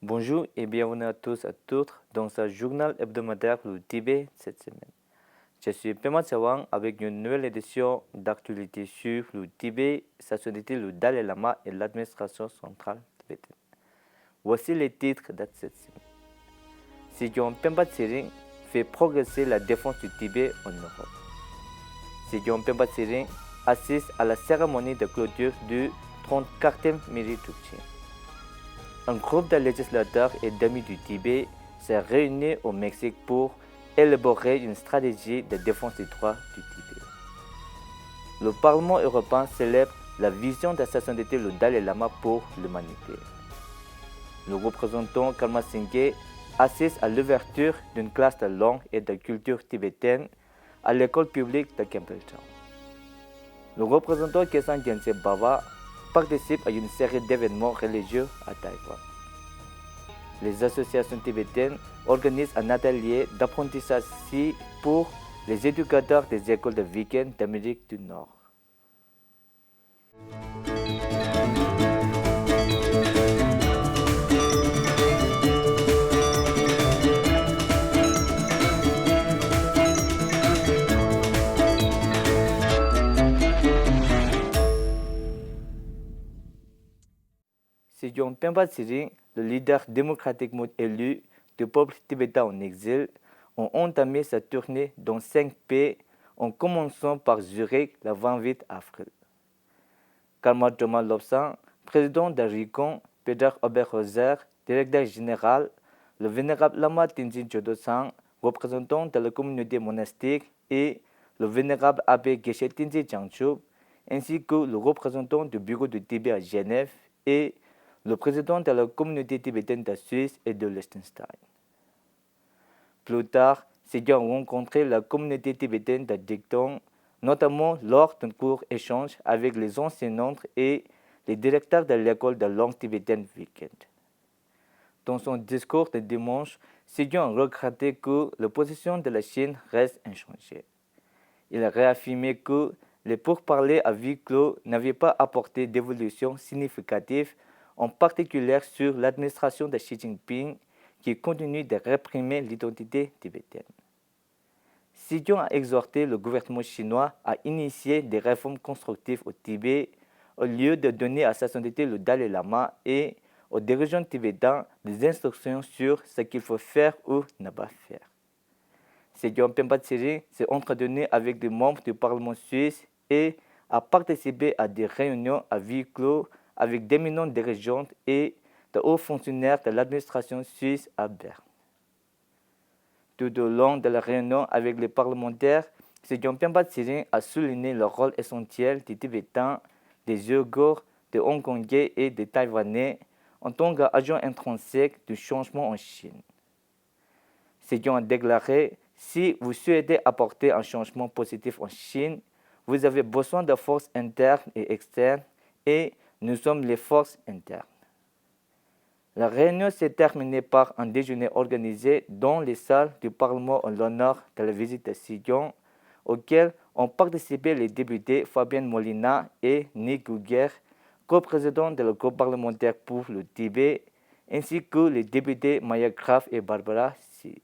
Bonjour et bienvenue à tous et à toutes dans ce journal hebdomadaire du Tibet cette semaine. Je suis Pema Tsawang avec une nouvelle édition d'actualité sur le Tibet, sa société, le Dalai Lama et l'administration centrale tibétaine. Voici les titres de cette semaine. Sigyong Pemba Tsering fait progresser la défense du Tibet en Europe. Sigyong Pemba Tsering assiste à la cérémonie de clôture du 34e Miri-Tukchen. Un groupe de législateurs et d'amis du Tibet s'est réuni au Mexique pour élaborer une stratégie de défense des droits du Tibet. Le Parlement européen célèbre la vision de sa sainteté le Dalai Lama pour l'humanité. Le représentant Karma Singhe assiste à l'ouverture d'une classe de langue et de culture tibétaine à l'école publique de Campbelltown. Le représentant Kesan Gyaltsen Baba participe à une série d'événements religieux à Taïwan. Les associations tibétaines organisent un atelier d'apprentissage pour les éducateurs des écoles de week-end d'Amérique du Nord. Sigyong Pemba Tsering, le leader démocratiquement élu du peuple tibétain en exil, ont entamé sa tournée dans 5 pays en commençant par Zurich le 28 avril. Karma Thomas Lobsang, président de RICON, Peter Oberhauser, directeur général, le vénérable Lama Tenzin Gyaltsen, représentant de la communauté monastique, et le vénérable abbé Geshe Tenzin Gyatso, ainsi que le représentant du bureau du Tibet à Genève et le président de la communauté tibétaine de Suisse et de Liechtenstein. Plus tard, Sigyong a rencontré la communauté tibétaine de Dikdong, notamment lors d'un court échange avec les enseignantes et les directeurs de l'école de langue tibétaine week-end. Dans son discours de dimanche, Sigyong a regretté que la position de la Chine reste inchangée. Il a réaffirmé que les pourparlers à huis clos n'avaient pas apporté d'évolution significative, en particulier sur l'administration de Xi Jinping, qui continue de réprimer l'identité tibétaine. Sigyong a exhorté le gouvernement chinois à initier des réformes constructives au Tibet, au lieu de donner à sa sainteté le Dalai Lama et aux dirigeants tibétains des instructions sur ce qu'il faut faire ou ne pas faire. Sigyong Pemba Tsering s'est entretenu avec des membres du Parlement suisse et a participé à des réunions à huis clos avec d'éminents dirigeants et de hauts fonctionnaires de l'administration suisse à Berne. Tout au long de la réunion avec les parlementaires, Sigyong Pemba Tsering a souligné le rôle essentiel des Tibétains, des Ouïghours, des Hongkongais et des Taïwanais en tant qu'agents intrinsèques du changement en Chine. Sigyong a déclaré: si vous souhaitez apporter un changement positif en Chine, vous avez besoin de forces internes et externes, et nous sommes les forces internes. La réunion s'est terminée par un déjeuner organisé dans les salles du Parlement en l'honneur de la visite de Sigyong, auquel ont participé les députés Fabien Molina et Nick Guguer, co-présidents de le groupe parlementaire pour le Tibet, ainsi que les députés Maya Graf et Barbara Si.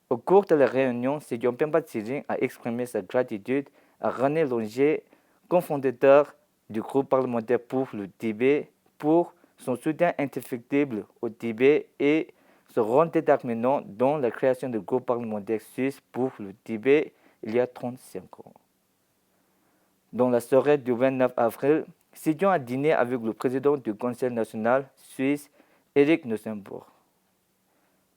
Au cours de la réunion, Sigyong Pemba Tsering a exprimé sa gratitude à René Longer, cofondateur du groupe parlementaire pour le Tibet, pour son soutien indéfectible au Tibet et son rôle déterminant dans la création du groupe parlementaire suisse pour le Tibet il y a 35 ans. Dans la soirée du 29 avril, Sigyong a dîné avec le président du Conseil national suisse, Eric Nussenbourg.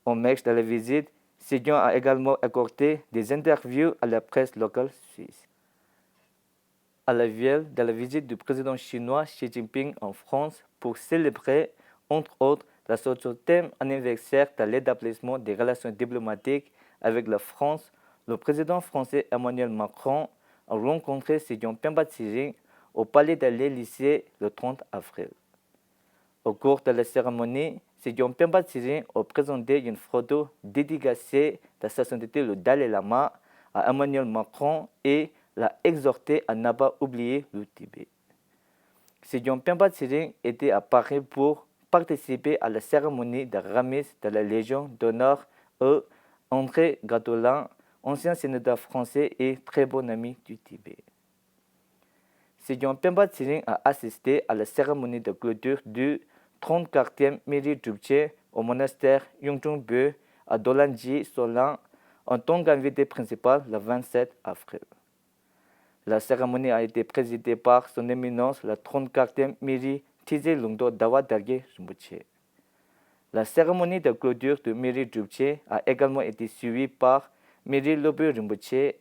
En marge de la visite, Sigyong a également accordé des interviews à la presse locale suisse. À la veille de la visite du président chinois Xi Jinping en France pour célébrer, entre autres, le 60e anniversaire de l'établissement des relations diplomatiques avec la France, le président français Emmanuel Macron a rencontré Sigyong Pemba Tsering au palais de l'Élysée le 30 avril. Au cours de la cérémonie, Sigyong Pemba Tsering a présenté une photo dédicacée de sa sainteté le Dalai Lama à Emmanuel Macron et l'a exhorté à ne pas oublier le Tibet. Sigyong Pemba Tsering était à Paris pour participé à la cérémonie de remise de la Légion d'honneur et André Gattolin, ancien sénateur français et très bon ami du Tibet. Sejong Pemba Tsering a assisté à la cérémonie de clôture du 34e Miri Drupche au monastère Yongchungbu à Dolanji, Solan, en tant qu'invité principal le 27 avril. La cérémonie a été présidée par son éminence le 34e Miri Tize Lungdo Dawa Darge Rinpoche. La cérémonie de clôture du Miri Drupche a également été suivie par Miri Lobu Rinpoche,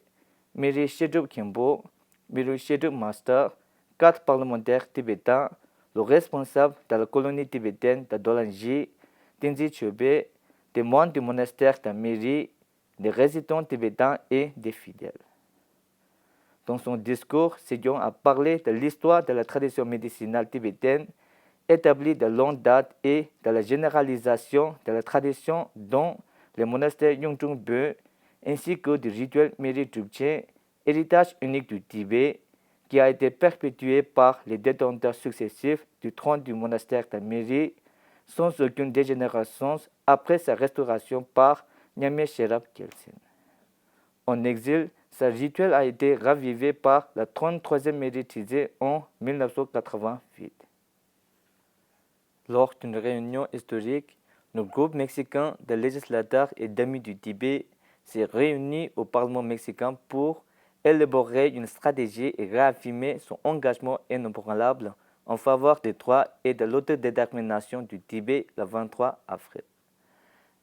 Miri Shedrup Khenpo, Miri Shedrup Master, 4 parlementaires tibétains, le responsable de la colonie tibétaine de Dolanji, Tenzi Chobe, des moines du monastère de Miri, des résidents tibétains et des fidèles. Dans son discours, Sejong a parlé de l'histoire de la tradition médicinale tibétaine établie de longue date et de la généralisation de la tradition dans les monastères Yongchungbu ainsi que du rituel Miri Drupche, héritage unique du Tibet, qui a été perpétué par les détenteurs successifs du trône du monastère de Miri sans aucune dégénérescence après sa restauration par Nyame Sherab Gelsen. En exil, ce rituel a été ravivé par la 33e méditisée en 1988. Lors d'une réunion historique, le groupe mexicain de législateurs et d'amis du Tibet s'est réuni au Parlement mexicain pour élaborer une stratégie et réaffirmer son engagement inébranlable en faveur des droits et de l'autodétermination du Tibet le 23 avril.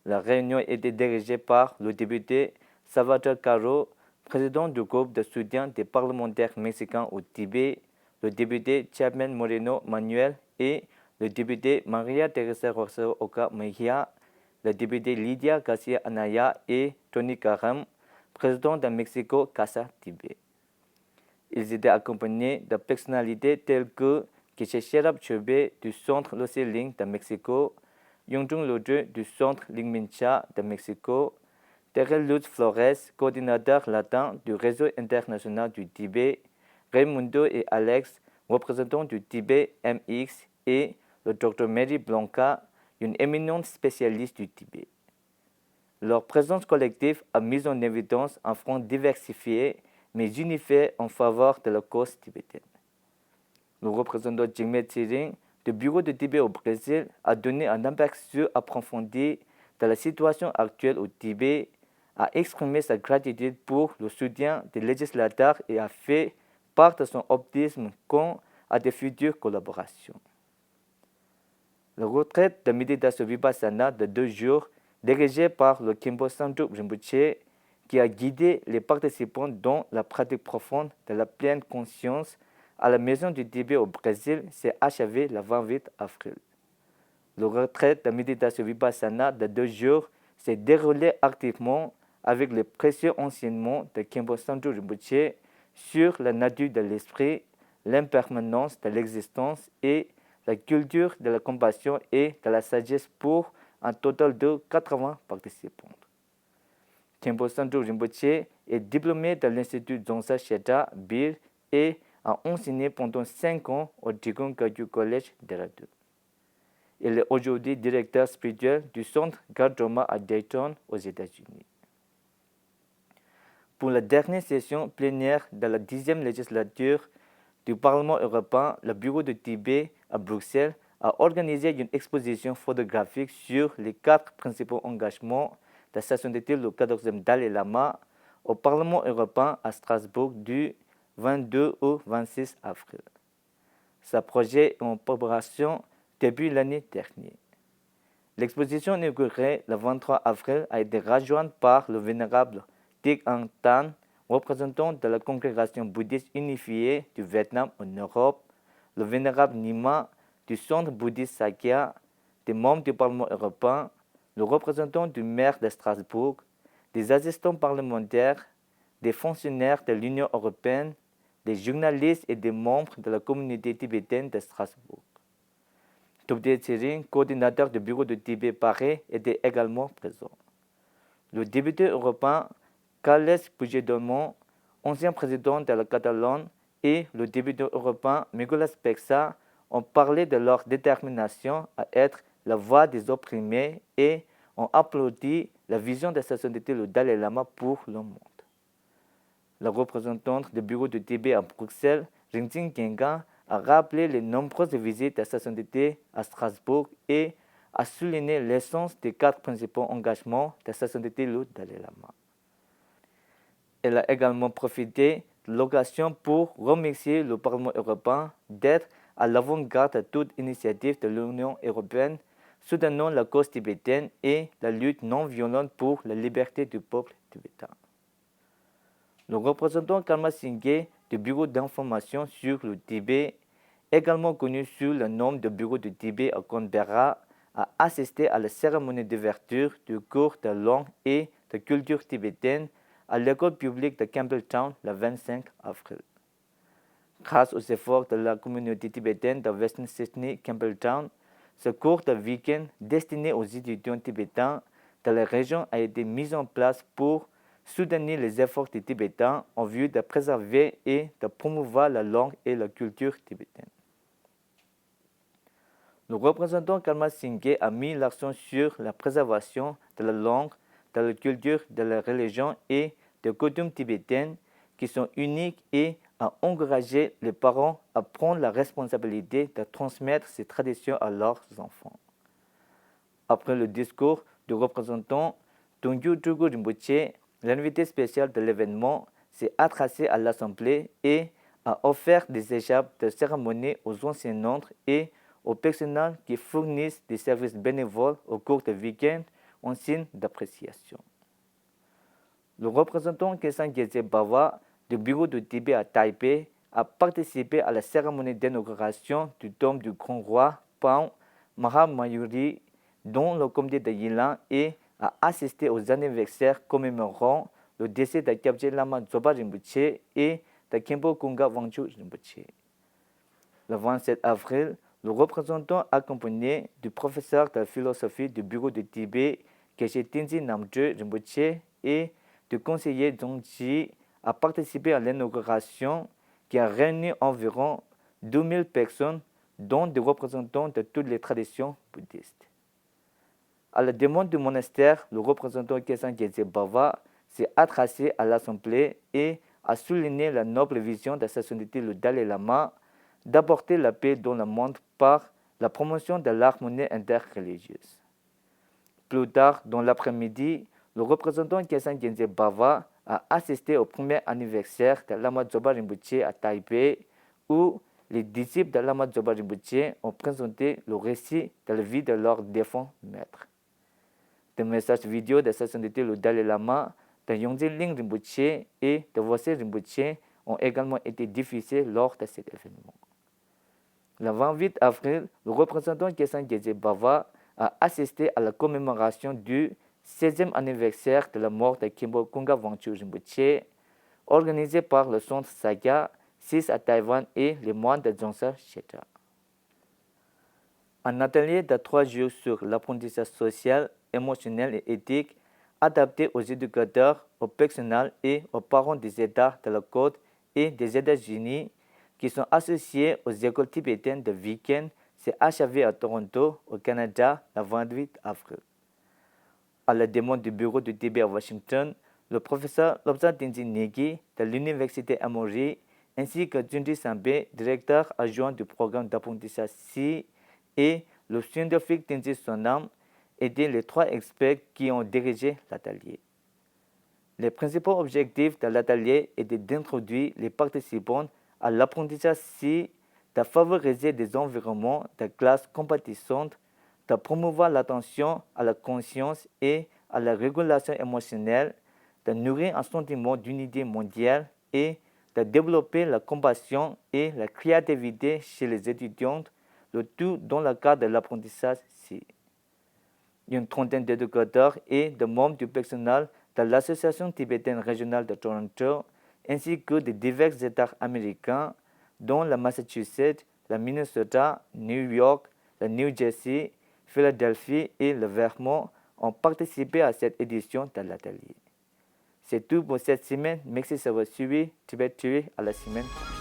La réunion était dirigée par le député Salvador Caro, président du groupe de soutien des parlementaires mexicains au Tibet, le député Chapman Moreno Manuel et le député Maria Teresa Rosa Oca Mejia, le député Lydia Garcia Anaya et Tony Karam, président de Mexico Casa Tibet. Ils étaient accompagnés de personnalités telles que Geshe Sherab Chobe du centre Lucy Ling de Mexico, Yongchung Lodre du centre Lingmincha de Mexico, Terrell Lutz Flores, coordinateur latin du réseau international du Tibet, Raimundo et Alex, représentants du Tibet MX, et le Dr Mary Blanca, une éminente spécialiste du Tibet. Leur présence collective a mis en évidence un front diversifié mais unifié en faveur de la cause tibétaine. Le représentant Jigme Tsering du bureau de Tibet au Brésil a donné un aperçu approfondi de la situation actuelle au Tibet, a exprimé sa gratitude pour le soutien des législateurs et a fait part de son optimisme quant à de futures collaborations. La retraite de méditation vipassana de 2 jours, dirigée par le Khenpo Samdrup Rinpoche, qui a guidé les participants dans la pratique profonde de la pleine conscience à la Maison du Tibet au Brésil, s'est achevée le 28 avril. La retraite de méditation vipassana de 2 jours s'est déroulée activement avec les précieux enseignements de Khenpo Samdrup Rinpoche sur la nature de l'esprit, l'impermanence de l'existence et la culture de la compassion et de la sagesse pour un total de 80 participants. Khenpo Samdrup Rinpoche est diplômé de l'Institut Dzongsa Sheta Bir et a enseigné pendant 5 ans au Drikung Kagyu College d'Eradu. Il est aujourd'hui directeur spirituel du centre Gardroma à Dayton, aux États-Unis. Pour la dernière session plénière de la 10e législature du Parlement européen, le bureau de Tibet à Bruxelles a organisé une exposition photographique sur les 4 principaux engagements de sa sainteté le 14e Dalai Lama au Parlement européen à Strasbourg du 22 au 26 avril. Ce projet est en préparation depuis l'année dernière. L'exposition inaugurée le 23 avril a été rejointe par le vénérable Thich Anh Tan, représentant de la congrégation bouddhiste unifiée du Vietnam en Europe, le vénérable Nima du centre bouddhiste Sakya, des membres du Parlement européen, le représentant du maire de Strasbourg, des assistants parlementaires, des fonctionnaires de l'Union européenne, des journalistes et des membres de la communauté tibétaine de Strasbourg. Tobde Tsering, coordinateur du bureau de Tibet Paris, était également présent. Le député européen Carles Puigdemont, ancien président de la Catalogne, et le député européen Miguel Pexa ont parlé de leur détermination à être la voix des opprimés et ont applaudi la vision de sa sainteté le Dalai Lama pour le monde. La représentante du bureau de Tibet à Bruxelles, Rinjing Gengan, a rappelé les nombreuses visites de sa sainteté à Strasbourg et a souligné l'essence des 4 principaux engagements de sa sainteté le Dalai Lama. Elle a également profité de l'occasion pour remercier le Parlement européen d'être à l'avant-garde de toute initiative de l'Union européenne soutenant la cause tibétaine et la lutte non violente pour la liberté du peuple tibétain. Le représentant Karma Singhe du Bureau d'information sur le Tibet, également connu sous le nom de Bureau de Tibet à Canberra, a assisté à la cérémonie d'ouverture du cours de langue et de culture tibétaine à l'école publique de Campbelltown le 25 avril. Grâce aux efforts de la communauté tibétaine de Western Sydney, Campbelltown, ce cours de week-end destiné aux étudiants tibétains de la région a été mis en place pour soutenir les efforts des Tibétains en vue de préserver et de promouvoir la langue et la culture tibétaine. Le représentant Karma Singhe a mis l'accent sur la préservation de la langue, de la culture, de la religion et des coutumes tibétaines qui sont uniques et a encouragé les parents à prendre la responsabilité de transmettre ces traditions à leurs enfants. Après le discours du représentant, Tongyu Drugul Rinpoche, l'invité spécial de l'événement, s'est adressé à l'Assemblée et a offert des échappes de cérémonie aux enseignantes et aux personnels qui fournissent des services bénévoles au cours du week-end en signe d'appréciation. Le représentant Khesan Gyaltsen Bawa du bureau de Tibet à Taipei a participé à la cérémonie d'inauguration du tombe du grand roi Pang Mahamayuri, dont le comité de Yilan et a assisté aux anniversaires commémorant le décès de Kyabje Lama Zopa Rinpoche et de Khenpo Kunga Wangchu Rinpoche. Le 27 avril, le représentant accompagné du professeur de philosophie du bureau de Tibet, Geshe Tenzin Namdje Rinpoche, et du conseiller Zongji a participé à l'inauguration qui a réuni environ 2000 personnes, dont des représentants de toutes les traditions bouddhistes. À la demande du monastère, le représentant Khesan Gyaltsen Bawa s'est adressé à l'Assemblée et a souligné la noble vision de sa sainteté le Dalai Lama d'apporter la paix dans le monde par la promotion de l'harmonie interreligieuse. Plus tard, dans l'après-midi, le représentant Khesan Gyaltsen Bawa a assisté au premier anniversaire de Lama Zopa Rinpoche à Taipei, où les disciples de Lama Zopa Rinpoche ont présenté le récit de la vie de leur défunt maître. Des messages vidéo de sa sainteté le Dalai Lama, de Yongdzin Ling Rinpoche et de Vossé Rinpoche ont également été diffusés lors de cet événement. Le 28 avril, le représentant Khesan Gyaltsen Bawa a assisté à la commémoration du 16e anniversaire de la mort de Khenpo Kunga Wangchu Rinpoche, organisée par le Centre Saga, CIS à Taïwan et les moines de Dzongsa Shetra. Un atelier de 3 jours sur l'apprentissage social, émotionnel et éthique adapté aux éducateurs, aux personnels et aux parents des États de la côte et des États-Unis qui sont associés aux écoles tibétaines de week-end s'est achevé à Toronto, au Canada, le 28 avril. À la demande du bureau de Tibet à Washington, le professeur Lobsang Tenzin Nyingchi de l'Université Emory ainsi que Junji Sambe, directeur adjoint du programme d'apprentissage SI, et le scientifique Tenzin Sonam étaient les 3 experts qui ont dirigé l'atelier. Les principaux objectifs de l'atelier étaient d'introduire les participants à l'apprentissage SI, de favoriser des environnements de classe compétissantes, de promouvoir l'attention à la conscience et à la régulation émotionnelle, de nourrir un sentiment d'unité mondiale et de développer la compassion et la créativité chez les étudiants, le tout dans le cadre de l'apprentissage SI. Une trentaine d'éducateurs et de membres du personnel de l'Association tibétaine régionale de Toronto, ainsi que de divers États américains, dont le Massachusetts, le Minnesota, New York, le New Jersey, Philadelphie et le Vermont, ont participé à cette édition de l'atelier. C'est tout pour cette semaine. Merci d'avoir suivi Tibet TV à la semaine prochaine.